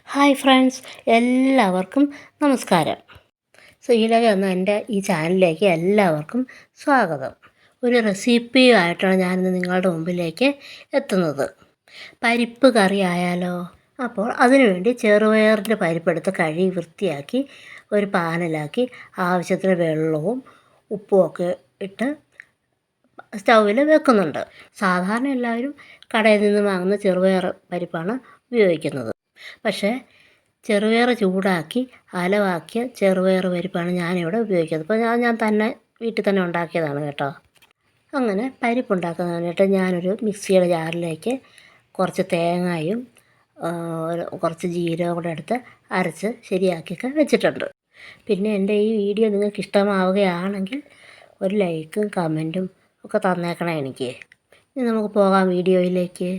Hi friends, എല്ലാവർക്കും നമസ്കാരം. ശ്രീലക എന്ന എൻ്റെ ഈ ചാനലിലേക്ക് എല്ലാവർക്കും സ്വാഗതം. ഒരു റെസിപ്പിയുമായിട്ടാണ് ഞാനിന്ന് നിങ്ങളുടെ മുമ്പിലേക്ക് എത്തുന്നത്. പരിപ്പ് കറി ആയാലോ? അപ്പോൾ അതിനുവേണ്ടി ചെറുപയറിൻ്റെ പരിപ്പെടുത്ത് കഴുകി വൃത്തിയാക്കി ഒരു പാനിലാക്കി ആവശ്യത്തിന് വെള്ളവും ഉപ്പുമൊക്കെ ഇട്ട് സ്റ്റൗവിൽ വെക്കുന്നുണ്ട്. സാധാരണ എല്ലാവരും കടയിൽ നിന്ന് വാങ്ങുന്ന ചെറുപയർ പരിപ്പാണ് ഉപയോഗിക്കുന്നത്. പക്ഷേ ചെറുപയർ ചൂടാക്കി അലവാക്കിയ ചെറുപയർ പരിപ്പാണ് ഞാനിവിടെ ഉപയോഗിക്കുന്നത്. അപ്പോൾ ഞാൻ തന്നെ വീട്ടിൽ തന്നെ ഉണ്ടാക്കിയതാണ് കേട്ടോ. അങ്ങനെ പരിപ്പുണ്ടാക്കുന്നതിനായിട്ട് ഞാനൊരു മിക്സിയുടെ ജാറിലേക്ക് കുറച്ച് തേങ്ങയും കുറച്ച് ജീരകം കൂടെ എടുത്ത് അരച്ച് ശരിയാക്കിയൊക്കെ വെച്ചിട്ടുണ്ട്. പിന്നെ എൻ്റെ ഈ വീഡിയോ നിങ്ങൾക്ക് ഇഷ്ടമാവുകയാണെങ്കിൽ ഒരു ലൈക്കും കമൻറ്റും ഒക്കെ തന്നേക്കണം എനിക്ക്. ഇനി നമുക്ക് പോകാം വീഡിയോയിലേക്ക്.